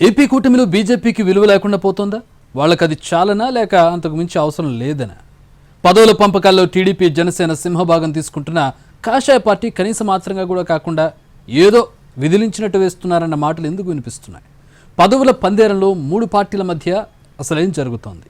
AP కూటమిలో బీజేపీకి విలువ లేకుండా పోతుందా? వాళ్ళకి అది చాలనా లేక అంతకు మించి అవసరం లేదనా? పదవుల పంపకాల్లో టీడీపీ జనసేన సింహభాగం తీసుకుంటున్న కాషాయ పార్టీ కనీస మాత్రంగా కూడా కాకుండా ఏదో విధిలించినట్టు వేస్తున్నారన్న మాటలు ఎందుకు వినిపిస్తున్నాయి? పదవుల పందేరంలో మూడు పార్టీల మధ్య అసలేం జరుగుతోంది?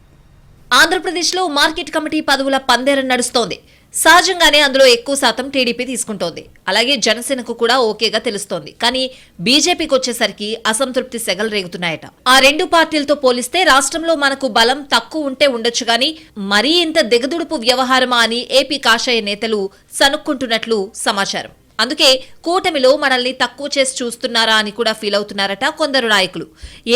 ఆంధ్రప్రదేశ్లో మార్కెట్ కమిటీ పదవుల పందేరం నడుస్తోంది. సహజంగానే అందులో ఎక్కువ శాతం టీడీపీ తీసుకుంటోంది. అలాగే జనసేనకు కూడా ఓకేగా తెలుస్తోంది. కానీ బీజేపీకి వచ్చేసరికి అసంతృప్తి సెగలు రేగుతున్నాయట. ఆ రెండు పార్టీలతో పోలిస్తే రాష్ట్రంలో మనకు బలం తక్కువ ఉంటే ఉండొచ్చు గానీ మరీ ఇంత దిగదుడుపు వ్యవహారమా అని ఏపీ కాషాయ నేతలు సనుక్కుంటున్నట్లు సమాచారం. అందుకే కూటమిలో మనల్ని తక్కువ చేసి చూస్తున్నారా అని కూడా ఫీల్ అవుతున్నారట కొందరు నాయకులు.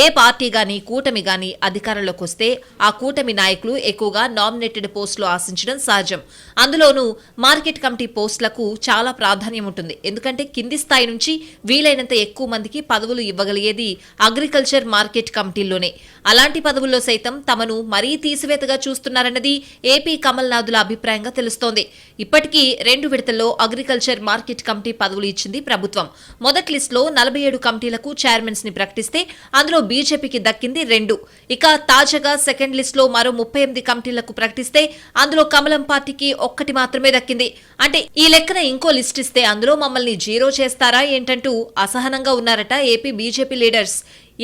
ఏ పార్టీ గాని కూటమి గాని అధికారంలోకి వస్తే ఆ కూటమి నాయకులు ఎక్కువగా నామినేటెడ్ పోస్టులు ఆశించడం సహజం. అందులోనూ మార్కెట్ కమిటీ పోస్టులకు చాలా ప్రాధాన్యం ఉంటుంది. ఎందుకంటే కింది స్థాయి నుంచి వీలైనంత ఎక్కువ మందికి పదవులు ఇవ్వగలిగేది అగ్రికల్చర్ మార్కెట్ కమిటీల్లోనే. అలాంటి పదవుల్లో సైతం తమను మరీ తీసివేతగా చూస్తున్నారన్నది ఏపీ కమల్నాథుల అభిప్రాయంగా తెలుస్తోంది. ఇప్పటికీ 2 విడతల్లో అగ్రికల్చర్ మార్కెట్ కమిటీ పదవులు ఇచ్చింది ప్రభుత్వం. మొదటి లిస్టులో 47 కమిటీలకు చైర్మన్స్ ని ప్రకటిస్తే అందులో బీజేపీకి దక్కింది 2. ఇక తాజాగా సెకండ్ లిస్టులో మరో 38 కమిటీలకు ప్రకటిస్తే అందులో కమలం పార్టీకి 1 మాత్రమే దక్కింది. అంటే ఈ లెక్కన ఇంకో లిస్ట్ ఇస్తే అందులో మమ్మల్ని జీరో చేస్తారా ఏంటంటూ అసహనంగా ఉన్నారట ఏపీ బీజేపీ లీడర్స్.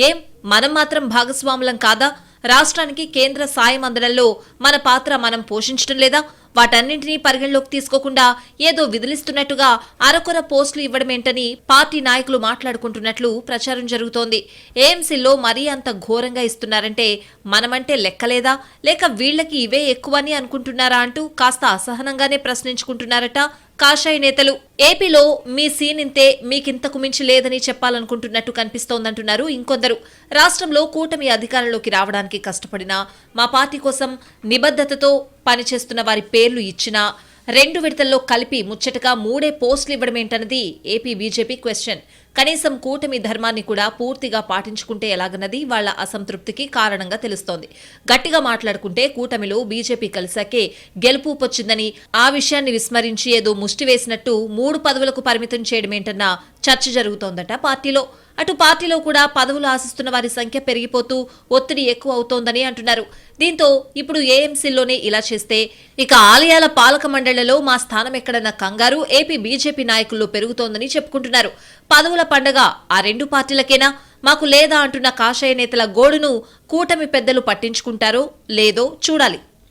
ఏం మనం మాత్రం భాగస్వాములం కాదా? రాష్ట్రానికి కేంద్ర సాయం అందడంలో మన పాత్ర మనం పోషించడం లేదా? వాటన్నింటినీ పరిగణలోకి తీసుకోకుండా ఏదో విదిలిస్తున్నట్టుగా అరకొర పోస్టులు ఇవ్వడమేంటని పార్టీ నాయకులు మాట్లాడుకుంటున్నట్లు ప్రచారం జరుగుతోంది. ఏఎంసీలో మరీ అంత ఘోరంగా ఇస్తున్నారంటే మనమంటే లెక్కలేదా లేక వీళ్లకి ఇవే ఎక్కువని అనుకుంటున్నారా అంటూ కాస్త అసహనంగానే ప్రశ్నించుకుంటున్నారట కాషాయ నేతలు. ఏపీలో మీ సీన్ ఇంతే, మీకింతకు మించి లేదని చెప్పాలనుకుంటున్నట్టు కనిపిస్తోందంటున్నారు ఇంకొందరు. రాష్ట్రంలో కూటమి అధికారంలోకి రావడానికి కష్టపడినా మా పార్టీ కోసం నిబద్ధతతో పనిచేస్తున్న వారి పేర్లు ఇచ్చినా 2 విడతల్లో కలిపి ముచ్చటగా 3 పోస్టులు ఇవ్వడమేంటన్నది ఏపీ బీజేపీ క్వశ్చన్. కనీసం కూటమి ధర్మాన్ని కూడా పూర్తిగా పాటించుకుంటే ఎలాగన్నది వాళ్ల అసంతృప్తికి కారణంగా తెలుస్తోంది. గట్టిగా మాట్లాడుకుంటే కూటమిలో బీజేపీ కలిసాకే గెలుపు పొచ్చిందని, ఆ విషయాన్ని విస్మరించి ఏదో ముష్టి వేసినట్టు 3 పదవులకు పరిమితం చేయడమేంటన్న చర్చ జరుగుతోందట పార్టీలో. అటు పార్టీలో కూడా పదవులు ఆశిస్తున్న వారి సంఖ్య పెరిగిపోతూ ఒత్తిడి ఎక్కువ అవుతోందని అంటున్నారు. దీంతో ఇప్పుడు ఏఎంసీలోనే ఇలా చేస్తే ఇక ఆలయాల పాలక మండళ్లలో మా స్థానం ఎక్కడన్న కంగారు ఏపీ బీజేపీ నాయకుల్లో పెరుగుతోందని చెప్పుకుంటున్నారు. పదవుల పండగ ఆ 2 పార్టీలకేనా, మాకు లేదా అంటున్న కాషాయ నేతల గోడును కూటమి పెద్దలు పట్టించుకుంటారో లేదో చూడాలి.